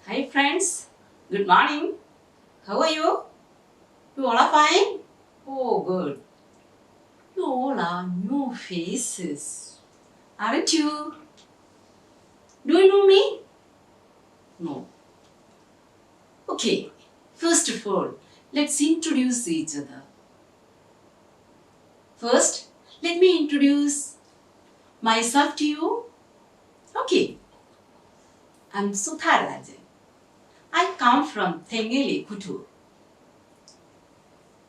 Hi friends, good morning. How are you? You all are fine? Oh, good. You all are new faces, aren't you? Do you know me? No. Okay, first of all, let's introduce each other. First, let me introduce myself to you. Okay, I'm Sutharajan. I come from Thengeli, Kutur.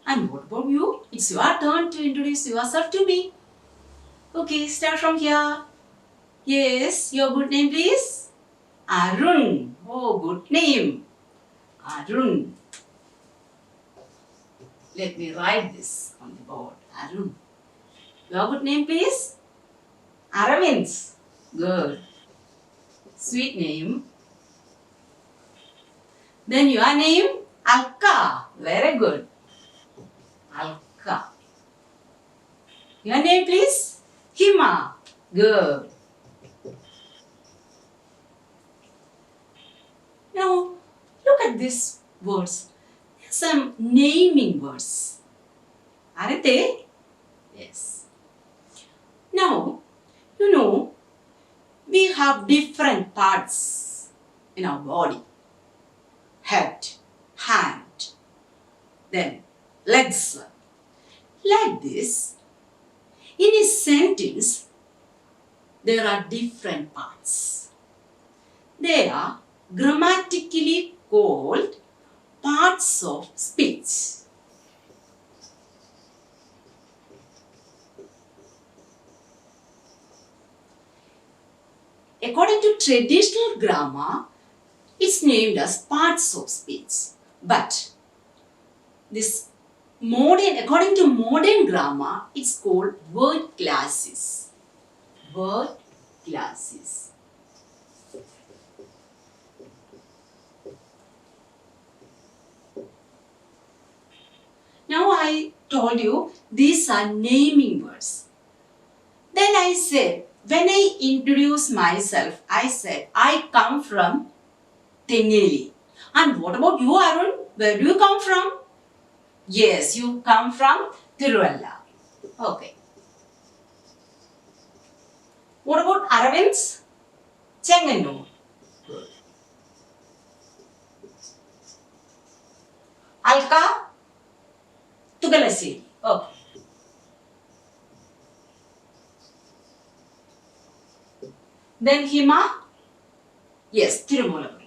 And what about you? It's your turn to introduce yourself to me. Okay, start from here. Yes, your good name please? Arun. Oh, good name. Arun. Let me write this on the board. Arun. Your good name please? Aravind. Good. Sweet name. Then your name? Alka. Very good. Alka. Your name please? Hima. Good. Now, look at these words. Some naming words. Aren't they? Yes. Now, we have different parts in our body. Head, hand, then legs. Like this, in a sentence, there are different parts. They are grammatically called parts of speech. According to traditional grammar, it's named as parts of speech. But according to modern grammar, it's called word classes. Word classes. Now I told you these are naming words. Then I said, when I introduce myself, I said I come from Thengeli. And what about you, Arun? Where do you come from? Yes, you come from Tiruvalla. Okay. What about Aravind? Chenganur. Good. Alka? Tugalasiri. Okay. Then Hima? Yes, Tirumalapuram.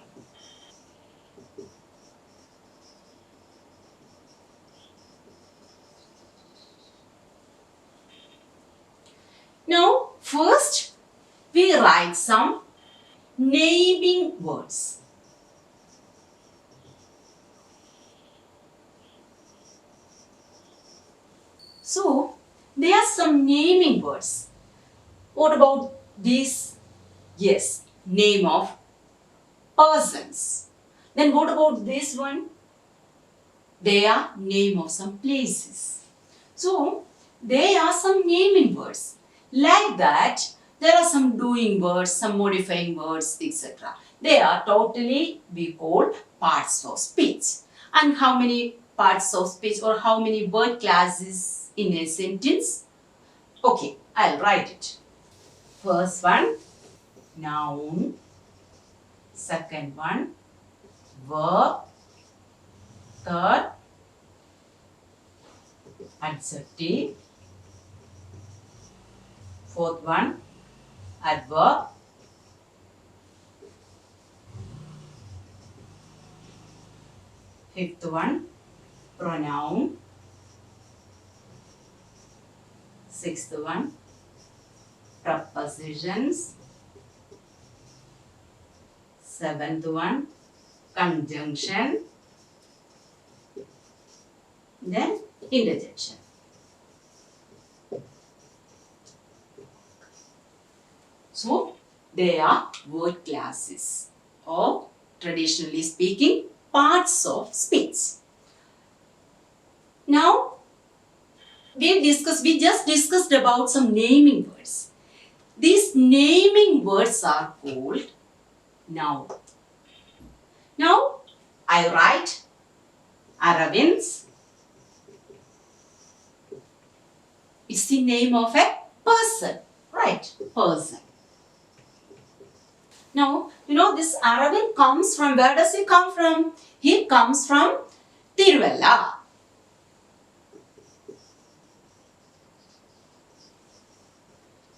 Now, first we write some naming words. So, there are some naming words. What about this? Yes, name of persons. Then what about this one? They are name of some places. So, there are some naming words. Like that, there are some doing words, some modifying words, etc. They are totally we call parts of speech. And how many parts of speech or how many word classes in a sentence? Okay, I'll write it. First one, noun. Second one, verb. Third, adjective. Fourth one, adverb. Fifth one, pronoun. Sixth one, prepositions. Seventh one, conjunction. Then interjection. So, they are word classes or traditionally speaking parts of speech. Now, we just discussed about some naming words. These naming words are called noun. I write Aravind's. It's the name of a person, right? Person. Now, this Aravind comes from, where does he come from? He comes from Tiruvalla.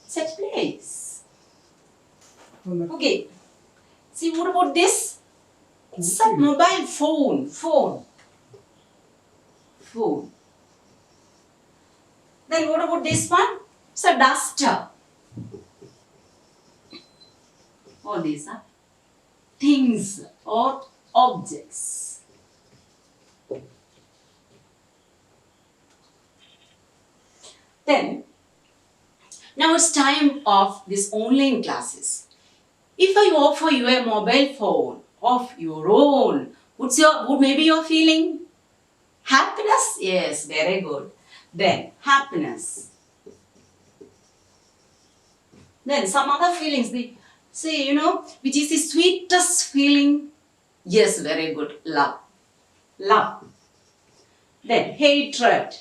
It's a place. Okay. See, what about this? It's a mobile phone. Phone. Then what about this one? It's a duster. All these are things or objects. Then, now it's time of this online classes. If I offer you a mobile phone of your own, would maybe you're feeling happiness? Yes, very good. Then happiness. Then some other feelings. Which is the sweetest feeling? Yes, very good. Love. Love. Then hatred.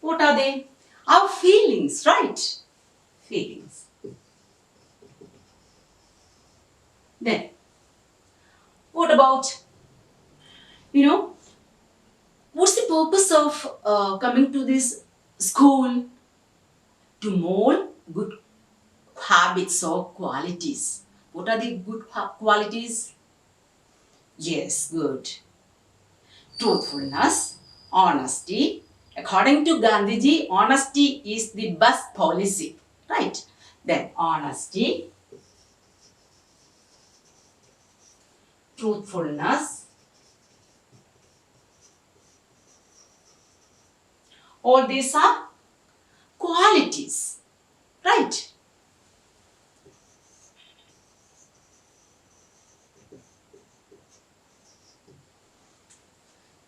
What are they? Our feelings, right? Feelings. Then, what about, what's the purpose of coming to this school? To mold good habits or qualities. What are the good qualities? Yes, good. Truthfulness, honesty. According to Gandhiji, honesty is the best policy. Right? Then honesty, truthfulness, all these are qualities. Right?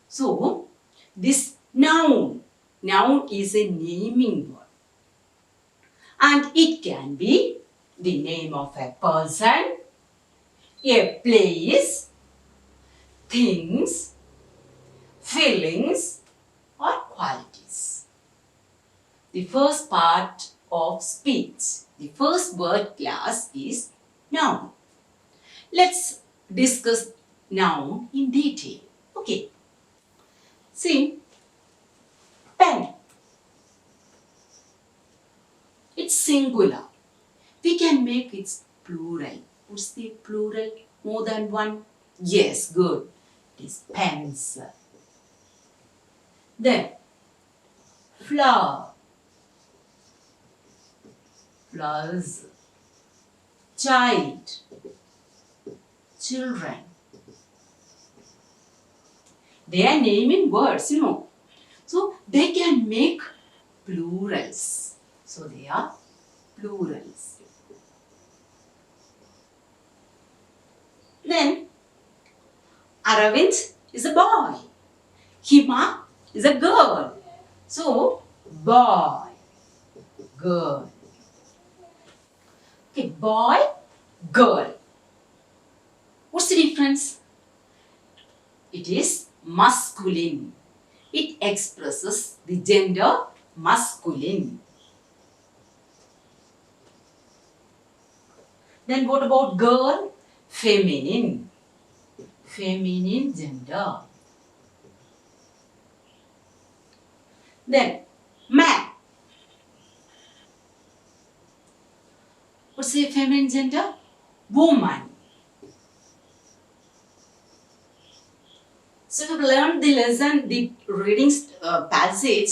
So, this noun is a naming word. And it can be the name of a person, a place, things, feelings, or qualities. The first part of speech, the first word class is noun. Let's discuss noun in detail. Okay. See, pen. It's singular. We can make it plural. What's the plural? More than one? Yes, good. It is pens. Then, flower. Flowers. Child. Children. They are naming words, So, they can make plurals. So, they are plurals. Then, Aravind is a boy. Hima is a girl. So, boy, girl. Okay, boy, girl. What's the difference? It is masculine. It expresses the gender masculine. Then what about girl? Feminine. Feminine gender. Then man. What's the feminine gender? Woman. So we've learned the lesson, the reading passage,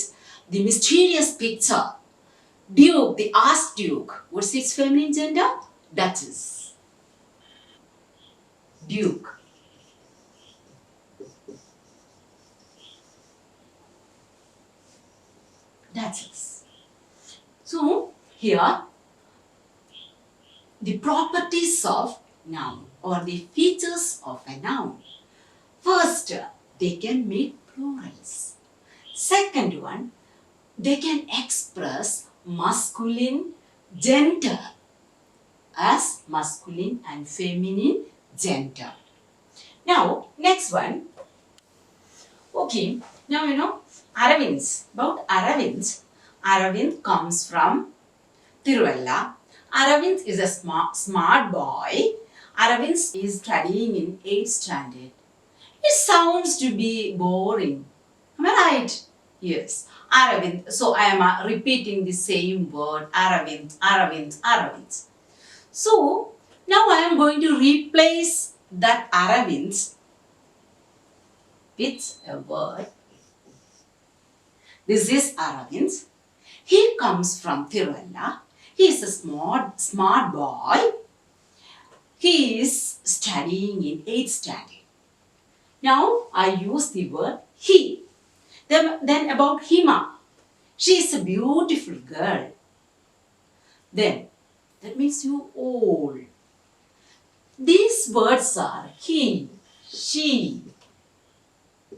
the mysterious picture. Duke, the Archduke. What's its feminine gender? Duchess. Duke. Duchess. So here, the properties of noun or the features of a noun. First, they can make plurals. Second one, they can express masculine gender as masculine and feminine gender. Now, next one. Okay, now Aravinds. About Aravinds. Aravind comes from Tiruvalla. Aravind is a smart boy. Aravind is studying in 8th standard. It sounds to be boring. Am I right? Yes. Aravind. So I am repeating the same word. Aravind, Aravind, Aravind. So now I am going to replace that Aravind with a word. This is Aravind. He comes from Tiruvalla. He is a smart boy. He is studying in 8th standard. Now I use the word he. Then about Hima. She is a beautiful girl. Then that means you all. These words are he, she,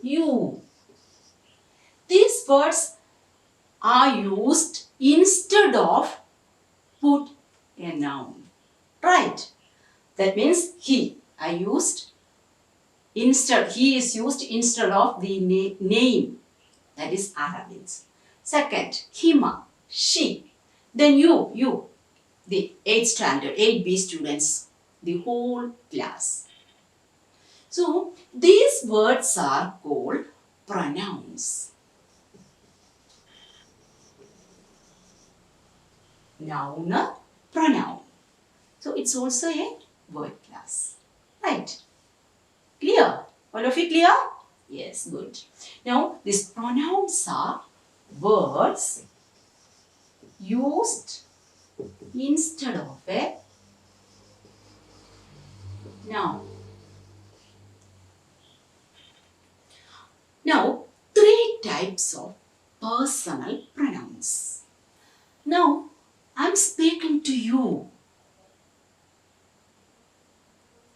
you. These words are used instead of put a noun. Right? That means he. He is used instead of the name. That is Aravind. Second, Hima, she. Then you, the 8th standard, 8B students, the whole class. So, these words are called pronouns. Noun, pronoun. So, it's also a word class. Right? Clear? All of it clear? Yes, good. Now, these pronouns are words used instead of a noun. Now, 3 types of personal pronouns. Now, I'm speaking to you.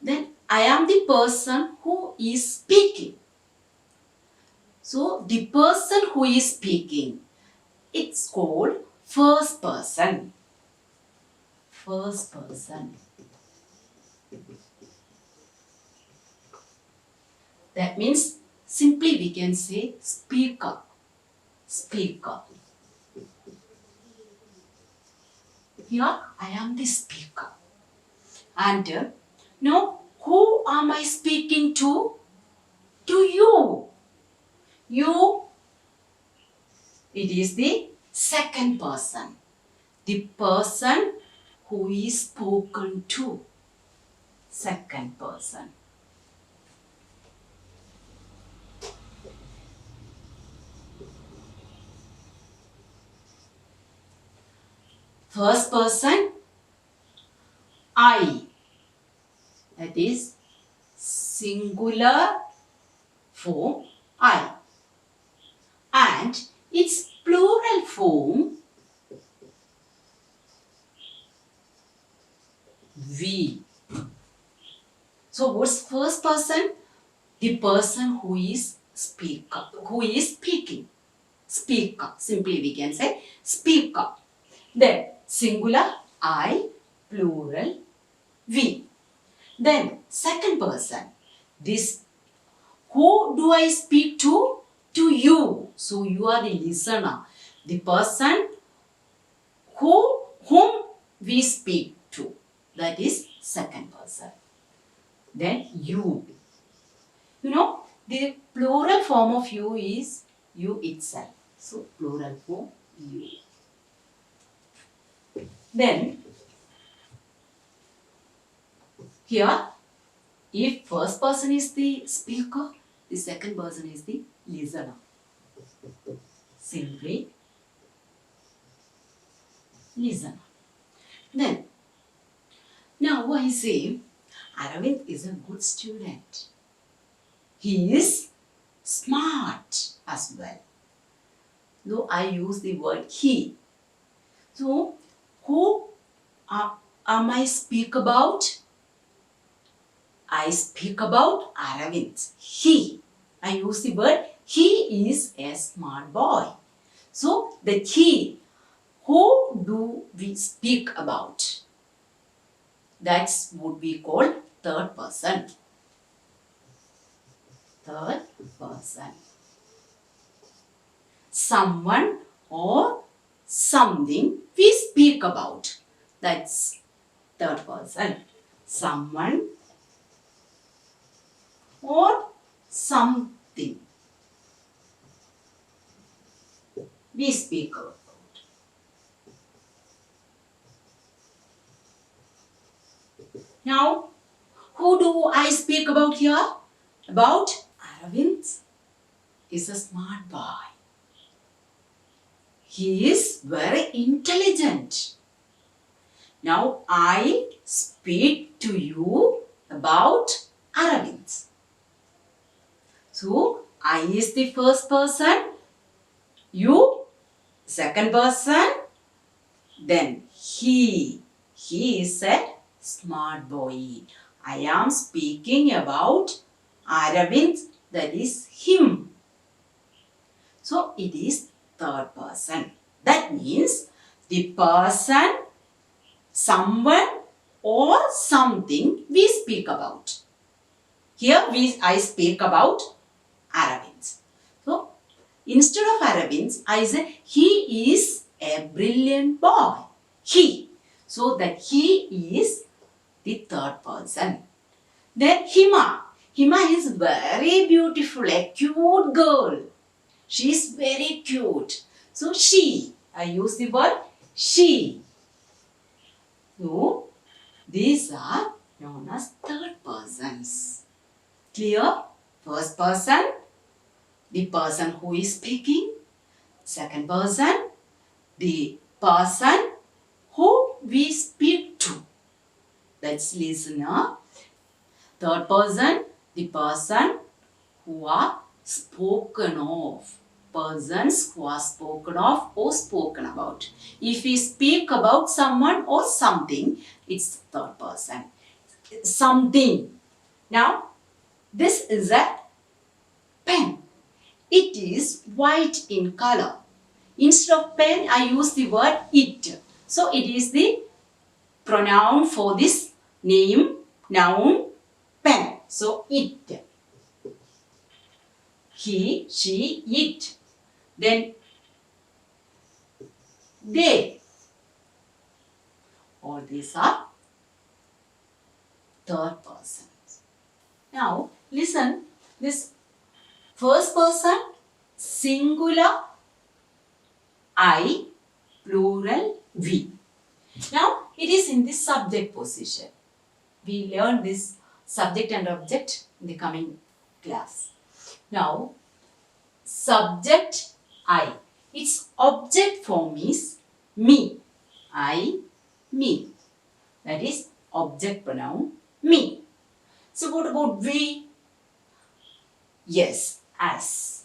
Then I am the person who is speaking. So, the person who is speaking, it's called first person. First person. That means simply we can say speaker. Speaker. Here I am the speaker. And now who am I speaking to? To you. You, it is the second person. The person who is spoken to. Second person. First person, I. That is singular form, I. And its plural form, we. So what's first person? The person who is speaker, who is speaking. Speaker. Simply we can say speaker. Then singular I, plural we. Then second person. This who do I speak to? To you. So you are the listener. The person whom we speak to. That is second person. Then you. You know, the plural form of you is you itself. So plural form you. Then here, if first person is the speaker, the second person is the listener. Simply listener. Then, now I say, Aravind is a good student. He is smart as well. Though I use the word he. So, who am I speak about? I speak about Aravind. He. I use the word he is a smart boy. So, the he. Who do we speak about? That would be called third person. person. Someone or something we speak about. That's third person. Someone or something we speak about. Now, who do I speak about here? About Aravind is a smart boy. He is very intelligent. Now, I speak to you about Aravind. So, I is the first person, you second person, then he. He is a smart boy. I am speaking about Aravind, that is him. So, it is third person. That means the person, someone or something we speak about. Here I speak about Aravind. So, instead of Aravind, I say he is a brilliant boy. He. So, that he is the third person. Then Hima. Hima is very beautiful, a cute girl. She is very cute. So, she. I use the word she. So, these are known as third persons. Clear? First person, the person who is speaking. Second person, the person who we speak to. That's listener. Third person, the person who are spoken of. Persons who are spoken of or spoken about. If we speak about someone or something, it's third person. Something. Now, this is a pen. It is white in color. Instead of pen, I use the word it. So, it is the pronoun for this name, noun, pen. So, it. He, she, it. Then, they. All these are third persons. Now, listen. This first person, singular, I, plural, we. Now, it is in the subject position. We learn this subject and object in the coming class. Now, subject, I. Its object form is me. I, me. That is object pronoun, me. So, what about we? Yes, as.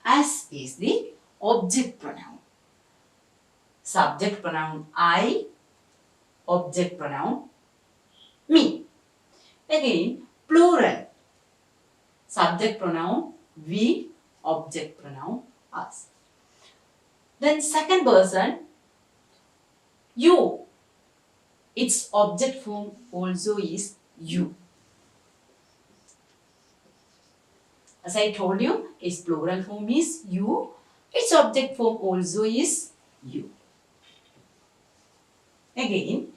As is the object pronoun. Subject pronoun I, object pronoun me. Again, plural. Subject pronoun we, object pronoun us. Then second person, you. Its object form also is you. As I told you, its plural form is you. Its object form also is you. Again,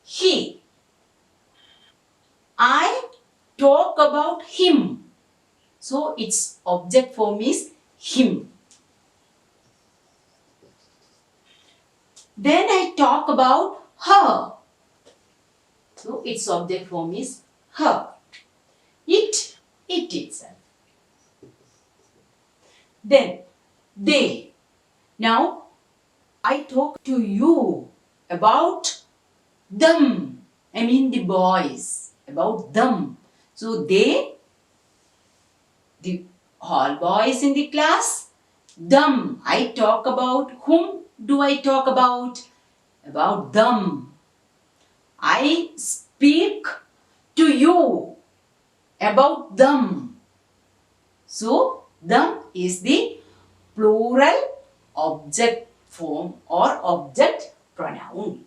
he. I talk about him. So, its object form is him. Then I talk about her. So, its object form is her. It itself. Then, they. Now, I talk to you about them. I mean the boys. About them. So, they, the all boys in the class, them. I talk about whom do I talk about? About them. I speak to you about them. So, them is the plural object form or object pronoun.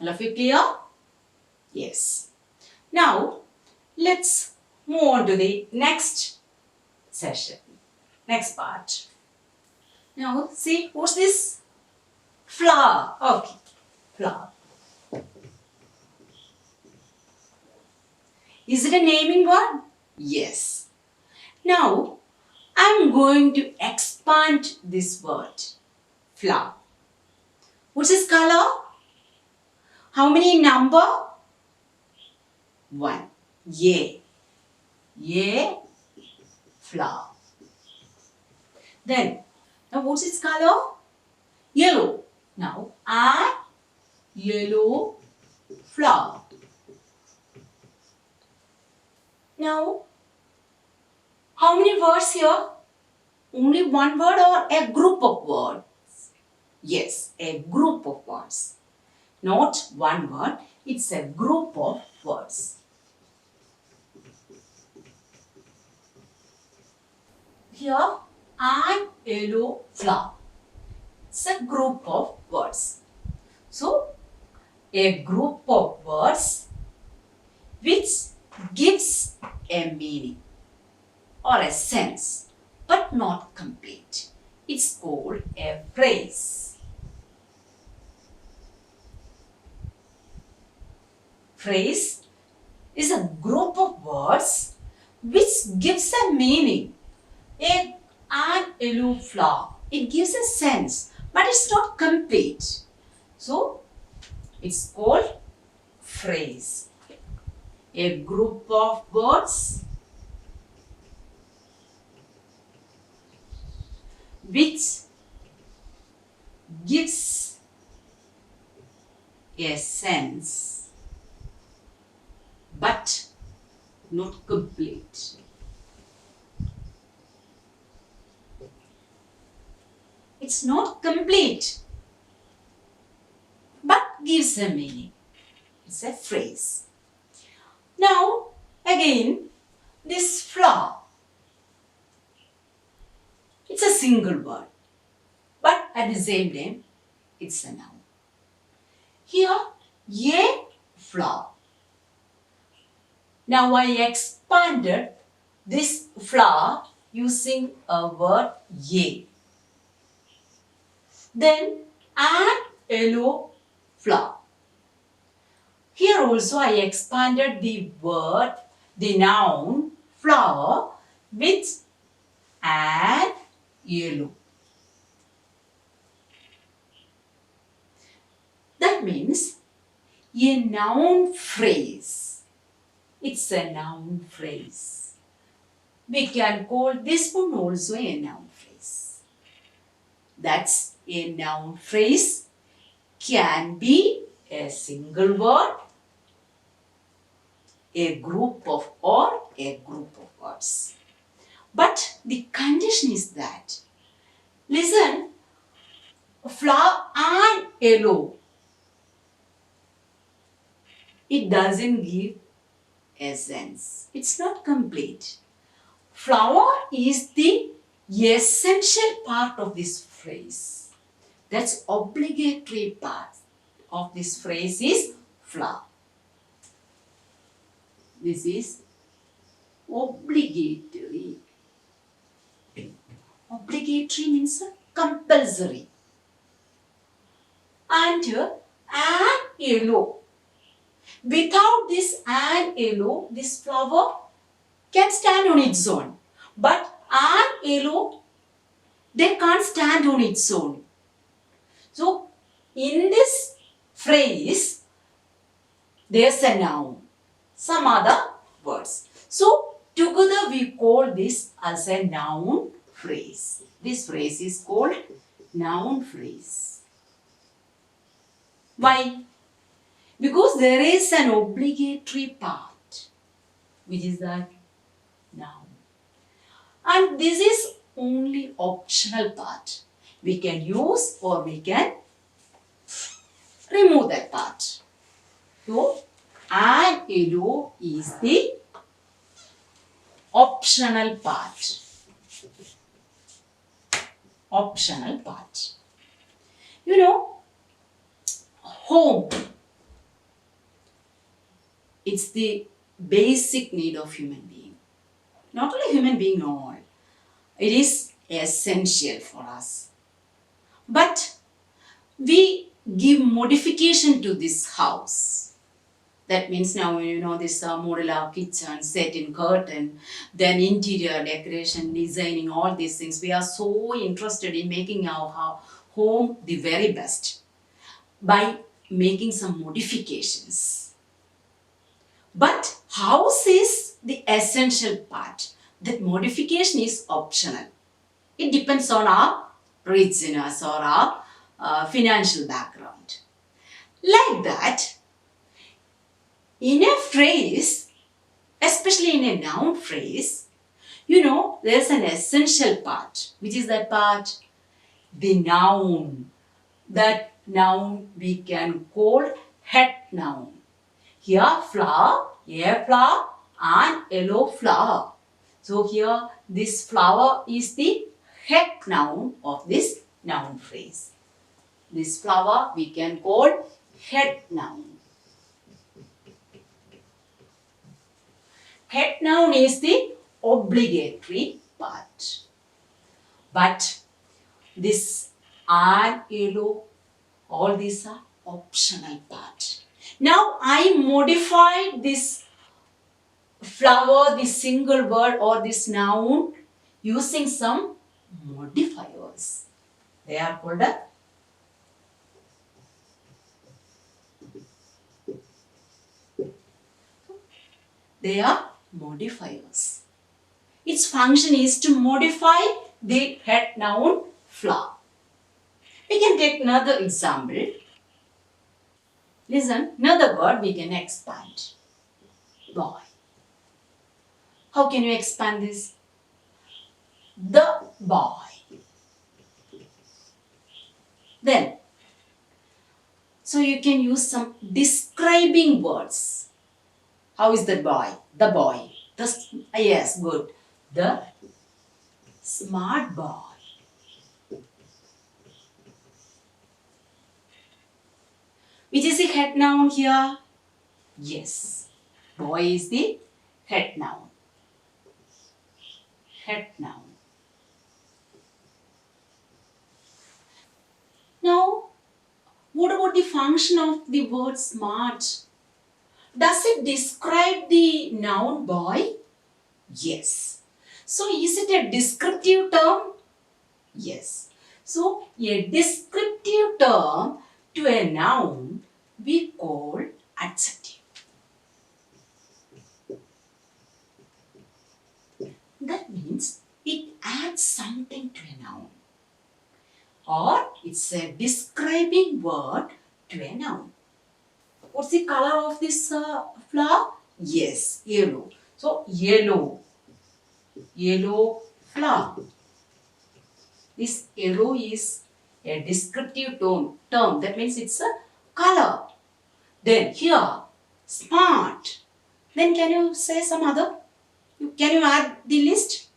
All of you clear? Yes. Now, let's move on to the next session, next part. Now, see, what's this? Flower. Okay, flower. Is it a naming word? Yes. Now, I'm going to expand this word, flower. What's its color? How many number? 1. Yeah. Yeah, flower. Then, now what's its color? Yellow. Now, a yellow flower. Now, how many words here? Only one word or a group of words? Yes, a group of words. Not one word, it's a group of words. Here, an yellow flower. It's a group of words. So, a group of words which gives a meaning or a sense but not complete. It's called a phrase. Phrase is a group of words which gives a meaning. An yellow flower. It gives a sense, but it's not complete. So, it's called phrase. A group of words which gives a sense, but not complete. It's not complete, but gives a meaning. It's a phrase. Now, again, this flower. It's a single word, but at the same time, it's a noun. Here, a flower. Now, I expanded this flower using a word a. Then, an yellow flower. Here also I expanded the word, the noun flower with an yellow. That means a noun phrase. It's a noun phrase. We can call this one also a noun phrase. That's a noun phrase. Can be a single word, a group of words. But the condition is that, listen, flower and yellow, it doesn't give a sense. It's not complete. Flower is the essential part of this phrase. That's obligatory part of this phrase is flower. This is obligatory. Obligatory means compulsory. And yellow. Without this and yellow, this flower can stand on its own. But and yellow, they can't stand on its own. So, in this phrase, there's a noun, some other words. So, together we call this as a noun phrase. This phrase is called noun phrase. Why? Because there is an obligatory part, which is that noun. And this is only optional part. We can use or we can remove that part. So, and yellow is the optional part. Optional part. You know, home. It's the basic need of human being. Not only human being, all. It is essential for us. But we give modification to this house. That means now this modular kitchen, set-in curtain, then interior decoration, designing, all these things. We are so interested in making our home the very best by making some modifications. But house is the essential part. That modification is optional. It depends on our richness or our financial background. Like that, in a phrase, especially in a noun phrase, there's an essential part. Which is that part? The noun. That noun we can call head noun. Here, flower, a flower and yellow flower. So here, this flower is the head noun of this noun phrase. This flower we can call head noun. Head noun is the obligatory part. But this and yellow, all these are optional part. Now I modified this flower, this single word or this noun using some modifiers. They are called modifiers. Its function is to modify the head noun flower. We can take another example. Listen, another word we can expand. Boy. How can you expand this? The boy. Then, so you can use some describing words. How is that boy? The boy. Yes, good. The smart boy. Which is the head noun here? Yes. Boy is the head noun. Head noun. Now, what about the function of the word smart? Does it describe the noun boy? Yes. So, is it a descriptive term? Yes. So, a descriptive term to a noun we call adjective. That means it adds something to a noun. Or it's a describing word to a noun. What's the color of this flower? Yes, yellow. So, yellow flower. This yellow is a descriptive term. That means it's a color. Then here, smart. Then can you say some other? Can you add the list?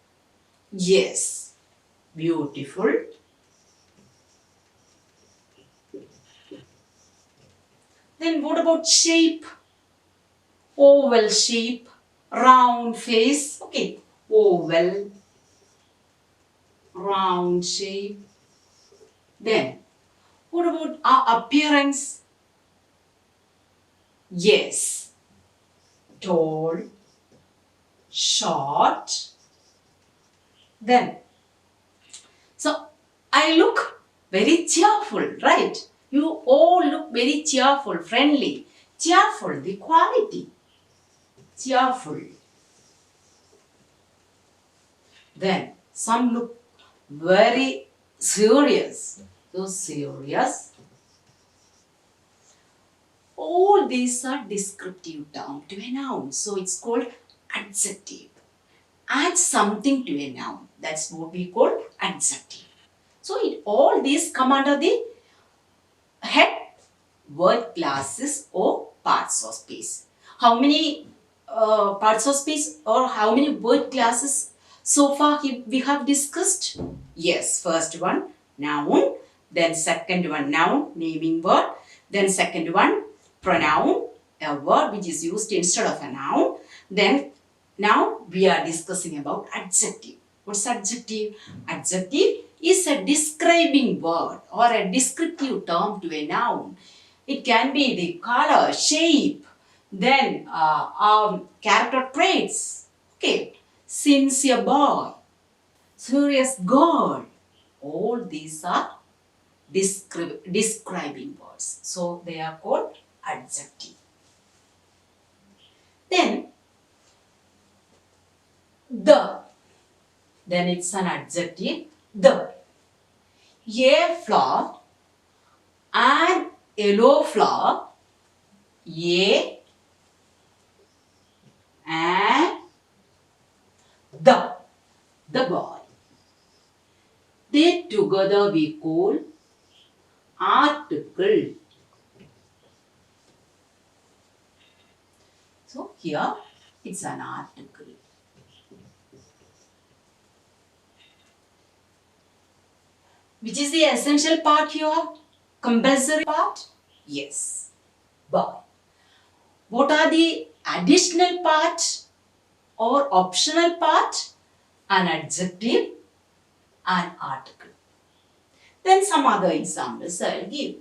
Yes, beautiful. Then what about shape? Oval shape, round face. Okay, oval, round shape. Then, what about our appearance? Yes, tall, short. Then, so I look very cheerful, right? You all look very cheerful, friendly. Cheerful, the quality. Cheerful. Then, some look very serious. So, serious. All these are descriptive terms to a noun. So, it's called adjective. Add something to a noun. That's what we call adjective. So, all these come under the head word classes or parts of speech. How many parts of speech or how many word classes so far we have discussed? Yes, first one noun, then second one noun, naming word, then second one pronoun, a word which is used instead of a noun. Then now we are discussing about adjective. What's adjective? Adjective is a describing word or a descriptive term to a noun. It can be the color, shape, then character traits. Okay, sincere boy, serious girl. All these are describing words. So they are called adjective. Then the. Then it's an adjective. The. A flower, an yellow flower, a and the boy. They together we call article. So here it's an article. Which is the essential part here? Compulsory part? Yes. Boy. What are the additional part or optional part? An adjective, an article. Then some other examples I'll give.